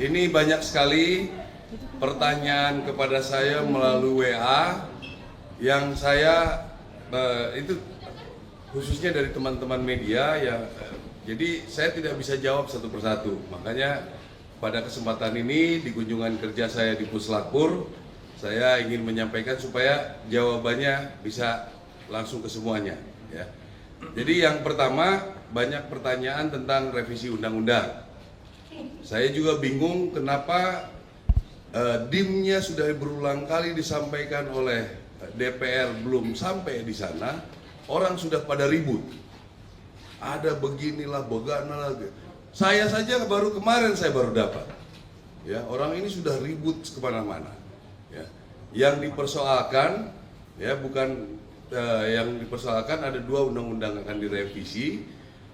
ini banyak sekali pertanyaan kepada saya melalui WA yang saya itu khususnya dari teman-teman media ya. Jadi saya tidak bisa jawab satu persatu. Makanya pada kesempatan ini di kunjungan kerja saya di Puslapur, saya ingin menyampaikan supaya jawabannya bisa langsung ke semuanya. Ya. Jadi yang pertama, banyak pertanyaan tentang revisi undang-undang. Saya juga bingung kenapa DIM-nya sudah berulang kali disampaikan oleh DPR belum sampai di sana, orang sudah pada ribut. Ada beginilah, begana lagi. Saya saja baru kemarin saya baru dapat. Ya, orang ini sudah ribut kemana-mana. Ya. Yang dipersoalkan, ya bukan yang dipersoalkan ada 2 undang-undang akan direvisi,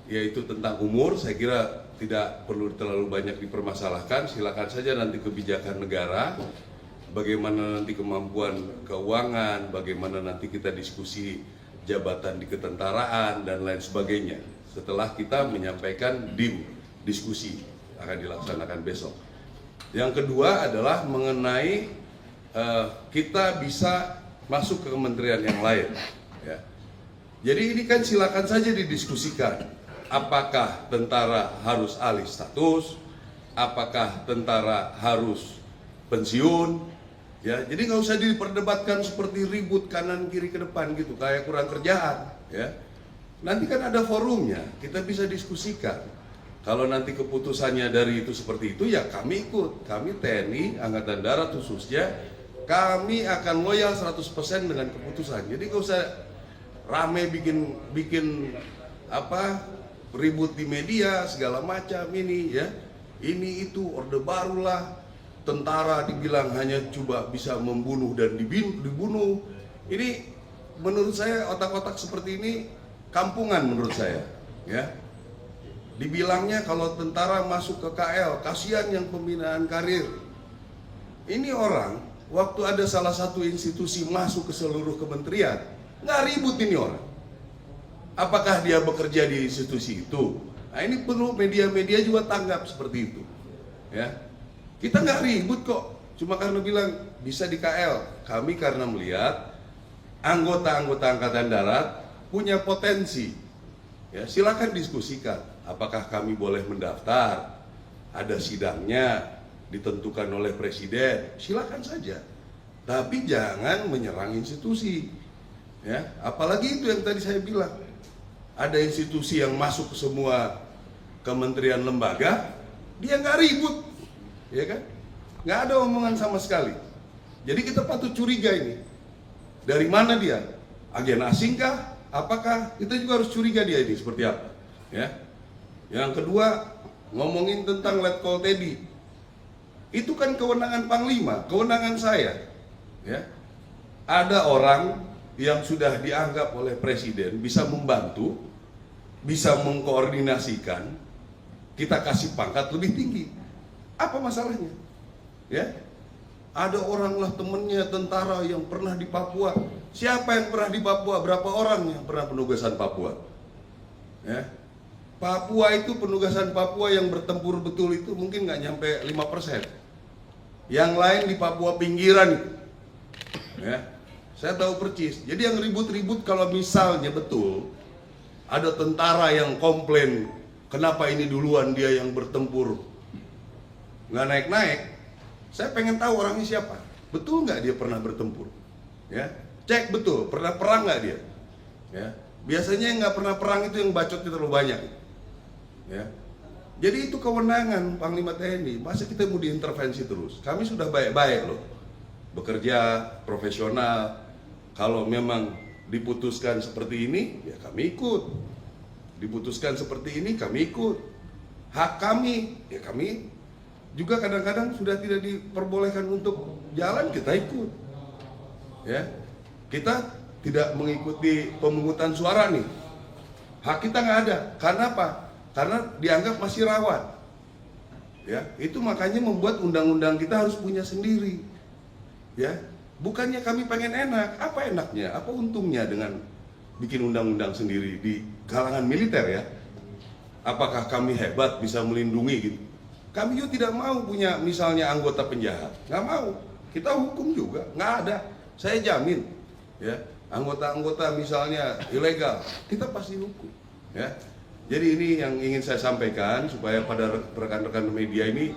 yaitu tentang umur. Saya kira tidak perlu terlalu banyak dipermasalahkan. Silakan saja nanti kebijakan negara, bagaimana nanti kemampuan keuangan, bagaimana nanti kita diskusi jabatan di ketentaraan dan lain sebagainya. Setelah kita menyampaikan DIM, diskusi akan dilaksanakan besok. Yang kedua adalah mengenai kita bisa masuk ke kementerian yang lain. Ya. Jadi ini kan silakan saja didiskusikan. Apakah tentara harus alih status? Apakah tentara harus pensiun? Ya, jadi nggak usah diperdebatkan seperti ribut kanan kiri ke depan gitu, kayak kurang kerjaan. Ya, nanti kan ada forumnya, kita bisa diskusikan. Kalau nanti keputusannya dari itu seperti itu, ya kami ikut. Kami TNI, Angkatan Darat khususnya, kami akan loyal 100% dengan keputusan. Jadi nggak usah rame bikin ribut di media segala macam ini ya. Ini itu orde barulah, tentara dibilang hanya coba bisa membunuh dan dibunuh. Ini menurut saya otak-otak seperti ini kampungan menurut saya ya. Dibilangnya kalau tentara masuk ke KL, kasihan yang pembinaan karir. Ini orang waktu ada salah satu institusi masuk ke seluruh kementerian, nggak ribut ini orang. Apakah dia bekerja di institusi itu? Nah ini perlu media-media juga tanggap seperti itu. Ya, kita nggak ribut kok. Cuma karena bilang bisa di KL. Kami karena melihat anggota-anggota Angkatan Darat punya potensi. Ya, silakan diskusikan. Apakah kami boleh mendaftar? Ada sidangnya, ditentukan oleh presiden, silakan saja. Tapi jangan menyerang institusi. Ya, apalagi itu yang tadi saya bilang. Ada institusi yang masuk ke semua kementerian lembaga, dia nggak ribut, ya kan? Nggak ada omongan sama sekali. Jadi kita patut curiga ini. Dari mana dia? Agen asing kah? Apakah? Kita juga harus curiga dia ini seperti apa. Ya. Yang kedua, ngomongin tentang Letkol Teddy. Itu kan kewenangan Panglima, kewenangan saya. Ya. Ada orang yang sudah dianggap oleh Presiden bisa membantu, bisa mengkoordinasikan, kita kasih pangkat lebih tinggi. Apa masalahnya? Ya. Ada orang lah temennya tentara yang pernah di Papua. Siapa yang pernah di Papua? Berapa orang yang pernah penugasan Papua? Ya. Papua itu penugasan Papua yang bertempur betul itu mungkin nggak nyampe 5%. Yang lain di Papua pinggiran itu. Ya. Saya tahu percis. Jadi yang ribut-ribut kalau misalnya betul ada tentara yang komplain kenapa ini duluan dia yang bertempur nggak naik-naik. Saya pengen tahu orangnya siapa. Betul nggak dia pernah bertempur? Ya, cek betul pernah perang nggak dia? Ya, biasanya yang nggak pernah perang itu yang bacotnya terlalu banyak. Ya, jadi itu kewenangan Panglima TNI. Masa kita mau diintervensi terus? Kami sudah baik-baik loh, bekerja profesional. Kalau memang diputuskan seperti ini, ya kami ikut. Diputuskan seperti ini, kami ikut. Hak kami, ya kami juga kadang-kadang sudah tidak diperbolehkan untuk jalan, kita ikut. Ya, kita tidak mengikuti pemungutan suara nih. Hak kita nggak ada. Karena apa? Karena dianggap masih rawan. Ya, itu makanya membuat undang-undang kita harus punya sendiri. Ya, bukannya kami pengen enak. Apa enaknya? Apa untungnya dengan bikin undang-undang sendiri di kalangan militer ya? Apakah kami hebat bisa melindungi gitu? Kami juga tidak mau punya misalnya anggota penjahat, nggak mau. Kita hukum juga, nggak ada. Saya jamin, ya anggota-anggota misalnya ilegal, kita pasti hukum. Ya, jadi ini yang ingin saya sampaikan supaya pada rekan-rekan media ini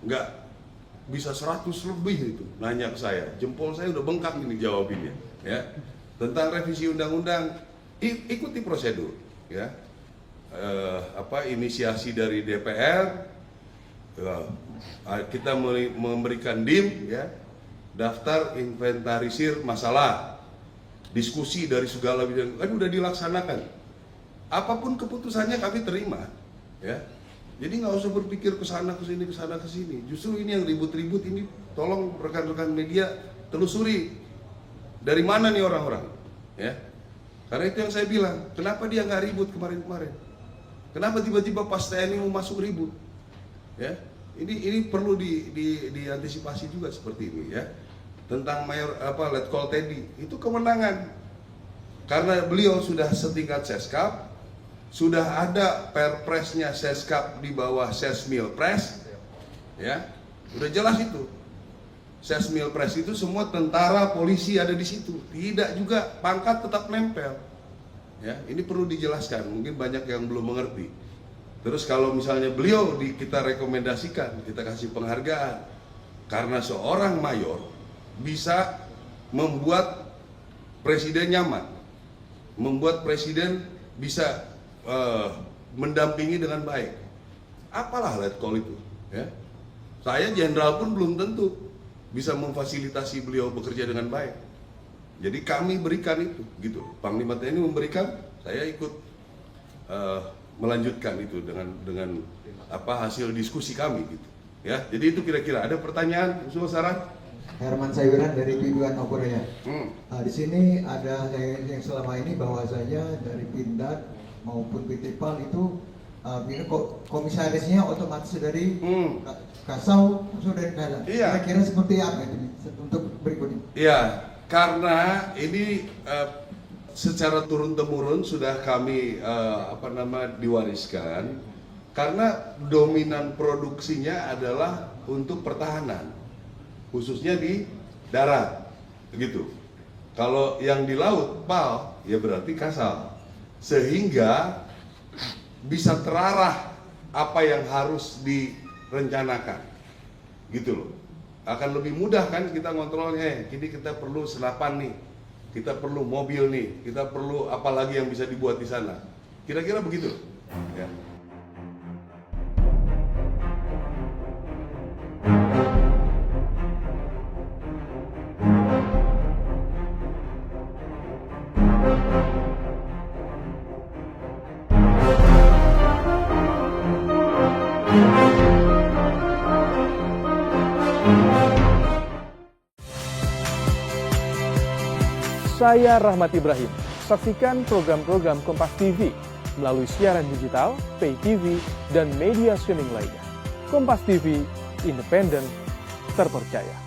nggak bisa 100 lebih itu nanya ke saya. Jempol saya udah bengkak ini jawabinnya. Ya, tentang revisi undang-undang, ikuti prosedur. Ya, inisiasi dari DPR. Kita memberikan DIM, ya, daftar inventarisir masalah, diskusi dari segala bidang, kan udah dilaksanakan. Apapun keputusannya kami terima, ya. Jadi nggak usah berpikir kesana kesini kesana kesini. Justru ini yang ribut-ribut ini, tolong rekan-rekan media telusuri dari mana nih orang-orang, ya. Karena itu yang saya bilang, kenapa dia nggak ribut kemarin-kemarin? Kenapa tiba-tiba pas TNI mau masuk ribut? Ya, ini perlu diantisipasi juga seperti ini, ya. Tentang Letkol Teddy itu kewenangan, karena beliau sudah setingkat Seskap, sudah ada perpresnya Seskap di bawah Sesmilpres, ya, udah jelas itu. Sesmilpres itu semua tentara, polisi ada di situ, tidak juga pangkat tetap nempel, ya. Ini perlu dijelaskan, mungkin banyak yang belum mengerti. Terus kalau misalnya beliau kita rekomendasikan, kita kasih penghargaan, karena seorang mayor bisa membuat presiden nyaman, membuat presiden bisa mendampingi dengan baik. Apalah Letkol itu, ya. Saya jenderal pun belum tentu bisa memfasilitasi beliau bekerja dengan baik. Jadi kami berikan itu, gitu. Panglima TNI memberikan, saya ikut melanjutkan itu dengan hasil diskusi kami, gitu, ya. Jadi itu kira-kira. Ada pertanyaan, usul, saran? Herman Sayuran dari Tujuan Okorea. Di sini ada yang selama ini bahwasanya dari Pindad maupun PT PAL itu komisarisnya otomatis dari Kasau dari Dala. Iya. Kira-kira seperti apa itu untuk berikutnya? Iya, karena ini secara turun-temurun sudah kami diwariskan, karena dominan produksinya adalah untuk pertahanan, khususnya di darat, begitu. Kalau yang di laut PAL, ya berarti Kasal, sehingga bisa terarah apa yang harus direncanakan, gitu loh. Akan lebih mudah kan kita ngontrolnya. Ini kita perlu senapan nih, kita perlu mobil nih, kita perlu apa lagi yang bisa dibuat di sana. Kira-kira begitu, ya. Saya Rahmat Ibrahim. Saksikan program-program Kompas TV melalui siaran digital, pay TV, dan media streaming lainnya. Kompas TV, independen, terpercaya.